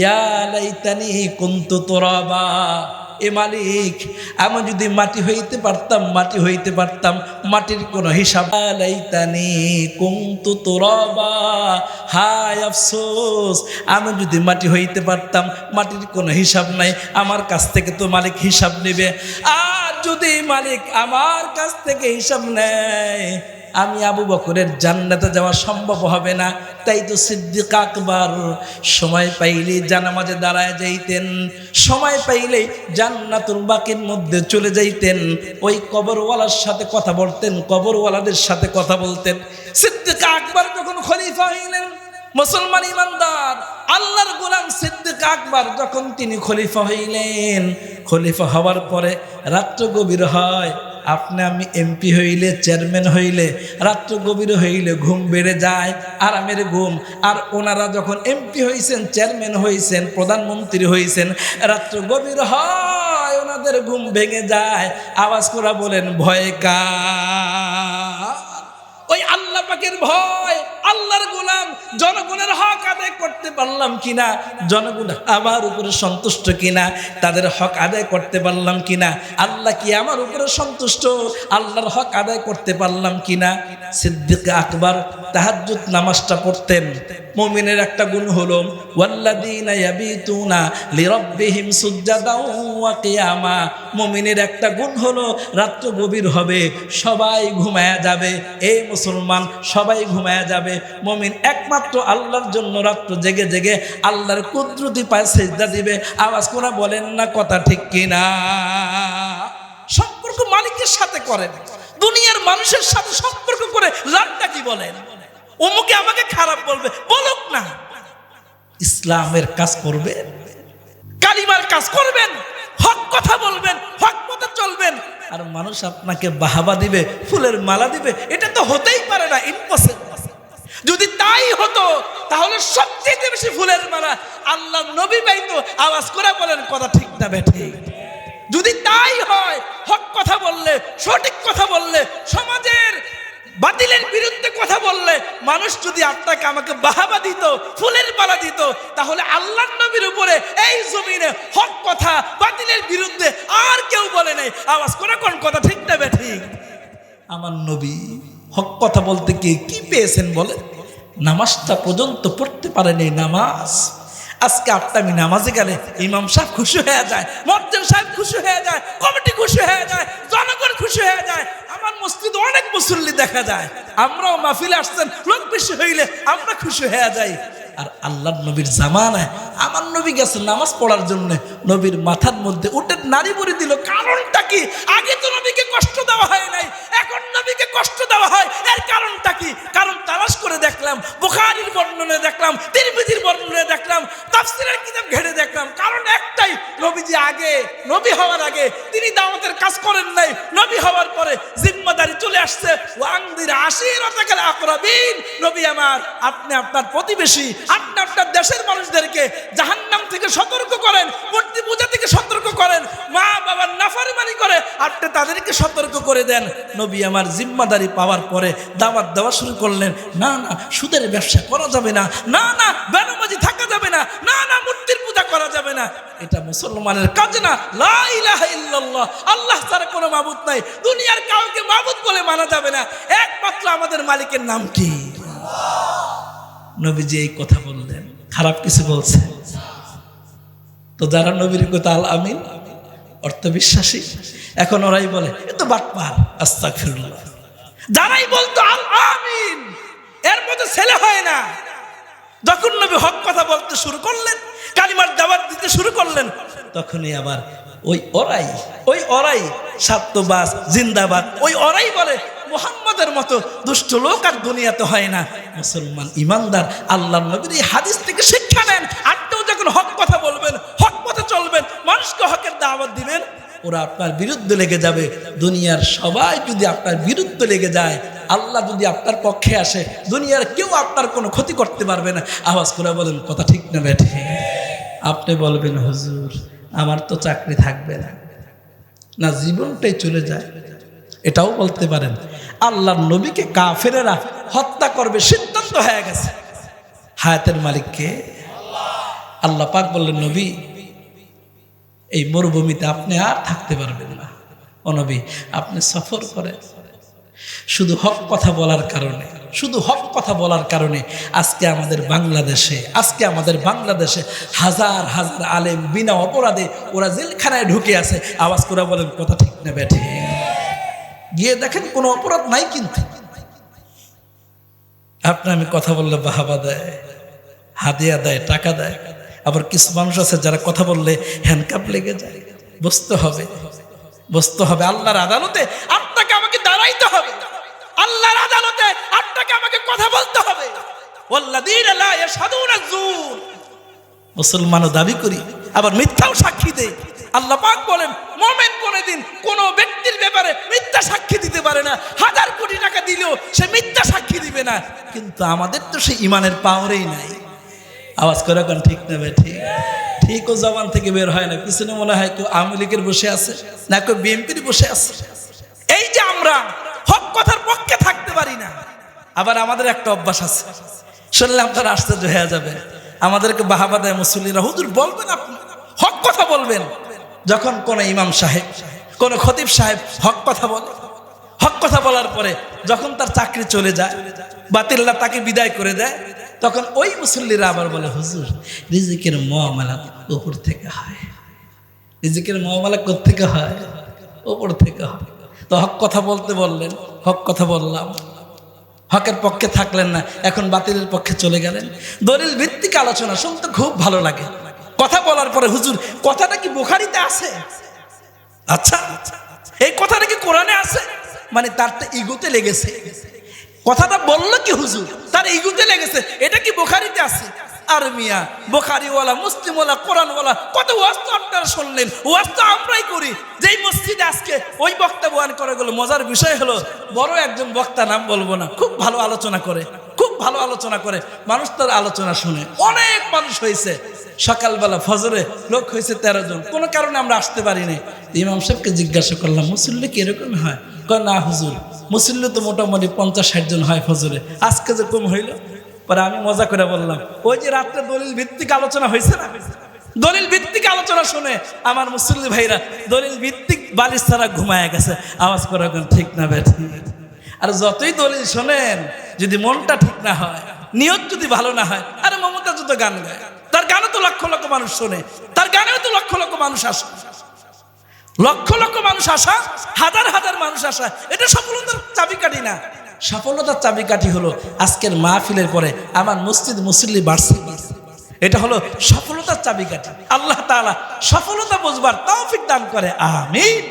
ইয়া লাইতানি কুনতু তুরাবা, এ মালিক আমি যদি মাটি হইতে পারতাম, মাটি হইতে পারতাম, মাটির কোনো হিসাব। লাইতানি কুনতু তুরাবা, হায় আফসোস আমি যদি মাটি হইতে পারতাম, মাটির কোনো হিসাব নাই, আমার কাছ থেকে তো মালিক হিসাব নেবে। আর যদি মালিক আমার কাছ থেকে হিসাব নেয়, আমি আবু বকরের জান্নাতে যাওয়া সম্ভব হবে না। তাই তো সিদ্দিক আকবর সময় পাইলেই জানামাজে দাঁড়ায় যাইতেন, সময় পাইলেই জান্নাতুল বাকির মধ্যে চলে যাইতেন, ওই কবরওয়ালার সাথে কথা বলতেন, কবরওয়ালাদের সাথে কথা বলতেন। সিদ্দিক আকবর যখন খলিফা হইলেন, মুসলমান ইমানদার আল্লাহর গোলাম সিদ্দিক আকবর যখন তিনি খলিফা হইলেন, খলিফা হওয়ার পরে রাত্র গভীর হয়, আপনি আমি এমপি হইলে, চেয়ারম্যান হইলে রাত্র গভীর হইলে ঘুম বেড়ে যায়, আরামের ঘুম। আর ওনারা যখন এমপি হইছেন, চেয়ারম্যান হইছেন, প্রধানমন্ত্রী হইছেন, রাত্র গভীর হয়, ওনাদের ঘুম ভেঙে যায়। আওয়াজ করে বলেন ভয় কার? ওই আল্লাহ পাকের ভয়। আল্লাহর গোলাম জনগণের হক আদায় করতে পারলাম কিনা, জনগণ আমার উপরে সন্তুষ্ট কিনা, তাদের হক আদায় করতে পারলাম কিনা, আল্লাহ কি আমার উপরে সন্তুষ্ট, আল্লাহর হক আদায় করতে পারলাম কিনা। সিদ্দিক আকবর তাহাজ্জুদ নামাজটা পড়তেন। মুমিনের একটা গুণ হলো ওয়াল্লাযীনা ইয়াবিতুনা লিরাব্বিহিম সুজদাও ওয়া কিয়ামা। মুমিনের একটা গুণ হলো রাত্র গভীর হবে, সবাই ঘুমায়া যাবে, এই মুসলমান সবাই ঘুমায়া যাবে। মুমিন একমাত্র আল্লাহর জন্য রাত্র জেগে জেগে আল্লাহর কুদরতি পায়ে সিজদা দিবে। আওয়াজ করে বলেন না কথা ঠিক কিনা? সম্পর্ক মালিকের সাথে করেন, দুনিয়ার মানুষের সাথে সম্পর্ক করে লাভটা কি? বলেন অমুকে আমাকে খারাপ বলবে, বলুক না। ইসলামের কাজ করবেন, কালিমার কাজ করবেন, হক কথা বলবেন, হক পথে চলবেন। আর মানুষ আপনাকে বাহাবা দিবে, ফুলের মালা দিবে, এটা তো হতেই পারে না, ইম্পসিবল। যদি তাই হতো তাহলে সবচেয়ে বেশি ফুলের মালা আল্লাহ নবী পাইতো। আওয়াজ করে বলেন কথা ঠিক না বেঠিক? যদি তাই হয়, হক কথা বললে, সঠিক কথা বললে, সমাজের বাতিলের বিরুদ্ধে কথা বললে, মানুষ যদি আপনাকে আমাকে বাহাবা দিত, ফুলের মালা দিত, তাহলে আল্লাহর নবীর উপরে এই জমিনে হক কথা বাতিলের বিরুদ্ধে আর কেউ বলে নাই। আওয়াজ করে কোন কথা ঠিক না বেঠিক? আমার নবী হক কথা বলতে গিয়ে কি পেয়েছেন বলে? নামাজটা পর্যন্ত পড়তে পারেনি। নামাজ আজকে আমি নামাজে গেলে ইমাম সাহেব খুশি হয়ে যায়, মুয়াজ্জিন সাহেব খুশি হয়ে যায়, কমিটি খুশি হয়ে যায়, জনগণ খুশি হয়ে যায়। আমার মসজিদে অনেক মুসল্লি দেখা যায়, আমরাও মাহফিলে আসছেন, লোক বেশি হইলে আমরা খুশি হয়ে যাই। আর আল্লাহর নবীর জামানায় আমার নবী গেছেন নামাজ পড়ার জন্য, নবীর মাথার মধ্যে উটের নাড়ি ভরে দিল। কারণটা কি? আগে তো নবীকে কষ্ট দেওয়া হয় নাই, এখন নবীকে কষ্ট দেওয়া হয়। এর কারণটা কি? কারণ তালাশ করে দেখলাম, বুখারীর বর্ণনায় দেখলাম, তিরমিজির বর্ণনায় দেখলাম, তাফসীরের কিতাব ঘেটে দেখলাম। কারণ একটাই, নবীজি আগে, নবী হওয়ার আগে তিনি দাওয়াতের কাজ করেন নাই। নবী হওয়ার পরে জিম্মাদারি চলে আসছে। ওয়ানদির আশিরাতাকাল আকরাবিন। নবী আমার, আপনি আপনার প্রতিবেশী, আপনি আপনার দেশের মানুষদেরকে জাহান্নাম থেকে সতর্ক করেন, মূর্তি পূজা থেকে সতর্ক করেন, মা বাবার নাফরমানি করে আপনি তাদেরকে সতর্ক করে দেন। নবী আমার জিম্মাদারি পাওয়ার পরে দাওয়াত দেওয়া শুরু করলেন। না না, সুদের ব্যবসা করা যাবে না, না না বেনামাজি থাকা যাবে না, না না মূর্তির পূজা করা যাবে না। এটা মুসলমানের কাজ না। লা ইলাহা ইল্লাল্লাহ, আল্লাহ ছাড়া কোনো মাবুদ নাই, দুনিয়ার কাউকে মাবুদ বলে মানা যাবে না, একমাত্র আমাদের মালিকের নাম কি? নবীজি এই কথা বললেন, খারাপ কিছু বলছে? তো যারা নবীর কথা আল আমিন অর্থ বিশ্বাসী, এখন ওরাই বলে এ তো বাটপার, আস্তাগফিরুল্লাহ। যারাই বলতো আল আমিন, এর মধ্যে ছেলে হয় না। যখন নবী হক কথা বলতে শুরু করলেন, কালিমার দাওয়াত দিতে শুরু করলেন, তখনই আবার ওই ওরাই সাত্যবাস জিন্দাবাদ, ওই ওরাই বলে মুহাম্মাদের মতো দুষ্ট লোক আর দুনিয়াতে হয় না। মুসলমান ইমানদার আল্লাহর নবীর এই হাদিস থেকে শিক্ষা নেন। আপনিও যখন হক কথা বলবেন, হক পথে চলবেন, মানুষকে হকের দাওয়াত দিবেন, ওরা আপনার বিরুদ্ধে লেগে যাবে। দুনিয়ার সবাই যদি আপনার বিরুদ্ধে লেগে যায়, আল্লাহ যদি আপনার পক্ষে আসে, দুনিয়ার কেউ আপনার কোনো ক্ষতি করতে পারবে না। আওয়াজ করে বলেন কথা ঠিক না বেঠিক? আপনি বলবেন হুজুর আমার তো চাকরি থাকবে না, না জীবনটাই চলে যায়, এটাও বলতে পারেন। আল্লাহর নবীকে কাফেরেরা হত্যা করবে সিদ্ধান্ত হয়ে গেছে। হায়াতের মালিককে আল্লাহ পাক বললেন, নবী এই মরুভূমিতে আপনি আর থাকতে পারবেন না। ও নবী, আপনি সফর করেন। শুধু হক কথা বলার কারণে, শুধু হক কথা বলার কারণে আজকে আমাদের বাংলাদেশে হাজার হাজার আলেম বিনা অপরাধে ওরা জেলখানায় ঢুকে আছে। আওয়াজ করে বলেন কথা ঠিক না বেঠে? গিয়ে দেখেন কোনো অপরাধ নাই, কিন্তু আপনার আমি কথা বললে বাহাবা দেয়, হাদিয়া দেয়, টাকা দেয়। আবার কিছু মানুষ আছে যারা কথা বললে হ্যান্ডকাপ লেগে যায়। বুঝতে হবে আল্লাহর আদালতে আপনাকে আমাকে দাঁড়াইতে হবে। আল্লাহর আদালতে আপনাকে আমাকে কথা বলতে হবে। ওয়াল্লাযীনা লা ইয়াশহাদুনা যুর, মুসলমানও দাবি করি আবার মিথ্যাও সাক্ষী দেয়। আল্লাহ পাক বলেন, মুমিন কোনদিন কোন ব্যক্তির ব্যাপারে মিথ্যা সাক্ষী দিতে পারে না। 1000 কোটি টাকা দিলেও সে মিথ্যা সাক্ষী দিবে না। কিন্তু আমাদের তো সেই ঈমানের পাওয়ারই নাই। আওয়াজ করে কোন ঠিক না বেঠিক? ঠিকও জবান থেকে বের হয় না। পিছনে মনে হয় কেউ আওয়ামী লীগের বসে আছে, না কেউ বিএনপির বসে আছে। এই যে আমরা হক কথার পক্ষে থাকতে পারি না। আবার আমাদের একটা অভ্যাস আছে, শুনলে আপনারা আশ্চর্য হয়ে যাবে। আমাদেরকে বাহাবা দেয় মুসল্লিরা, হুজুর বলবেন, আপনি হক কথা বলবেন। যখন কোন ইমাম সাহেব, কোন খতিব সাহেব হক কথা বলে, হক কথা বলার পরে যখন তার চাকরি চলে যায়, বাতিলরা তাকে বিদায় করে দেয়, তখন ওই মুসল্লিরা আবার বলে, হুজুর রিজিকের মুআমালা উপর থেকে হয়। রিজিকের মুআমালা কোত্থেকে হয়? উপর থেকে হয়। তো হক কথা বলতে বললেন, হক কথা বললাম, হকের পক্ষে থাকলেন না, এখন বাতিলের পক্ষে চলে গেলেন। দলিল ভিত্তিক আলোচনা শুনতে খুব ভালো লাগে। কথা বলার পরে, হুজুর কথাটা কি বুখারীতে আছে? আচ্ছা, এই কথাটা কি কোরআনে আছে? মানে তার তো ইগোতে লেগেছে। কথাটা বললো কি হুজুর, তার ইগোতে লেগেছে। এটা কি বুখারীতে আছে? আর মিয়া, বুখারীওয়ালা, মুসলিমওয়ালা, কোরআনওয়ালা কত ওয়াজ তো আপনারা শুনলেন। ওয়াজ তো আমরাই করি। যেই মসজিদে আজকে ওই বক্তা বয়ান করে গেল, মজার বিষয় হলো বড় একজন বক্তা, নাম বলবো না, খুব ভালো আলোচনা করে, খুব ভালো আলোচনা করে। মানুষ তার আলোচনা শুনে, অনেক মানুষ হয়েছে। সকালবেলা ফজরে লোক হয়েছে 13 জন। কোনো কারণে আমরা আসতে পারিনি। ইমাম সাহেবকে জিজ্ঞাসা করলাম, মুসল্লি কি এরকম হয়? কয় না হুজুর, মুসল্লি তো মোটামুটি 50-60 জন হয় ফজরে, আজকে যে কম হইল। পরে আমি মজা করে বললাম, ওই যে রাত্রে দলিল ভিত্তিক আলোচনা হয়েছে না, দলিল ভিত্তিক আলোচনা শুনে আমার মুসল্লি ভাইরা দলিল ভিত্তিক বালিশ ছাড়া ঘুমায় গেছে। আওয়াজ করে ঠিক না বেঠিক? আর যতই দলিল শোনেন, যদি মনটা ঠিক না হয়, নিয়ত যদি ভালো না হয়, আরে মমতা যত গান গায়, তার গানে তো লক্ষ লক্ষ মানুষ শোনে, তার গানেও তো লক্ষ লক্ষ মানুষ আসে, লক্ষ লক্ষ মানুষ আসা, হাজার হাজার মানুষ আসা, এটা সফলতার চাবিকাঠি না। সফলতার চাবিকাঠি হলো আজকের মাহফিলের পরে আমার মসজিদ মুসল্লি বাড়ছে। এটা হলো সফলতার চাবিকাঠি। আল্লাহ তাআলা সফলতা বুঝবার তৌফিক দান করে, আমিন।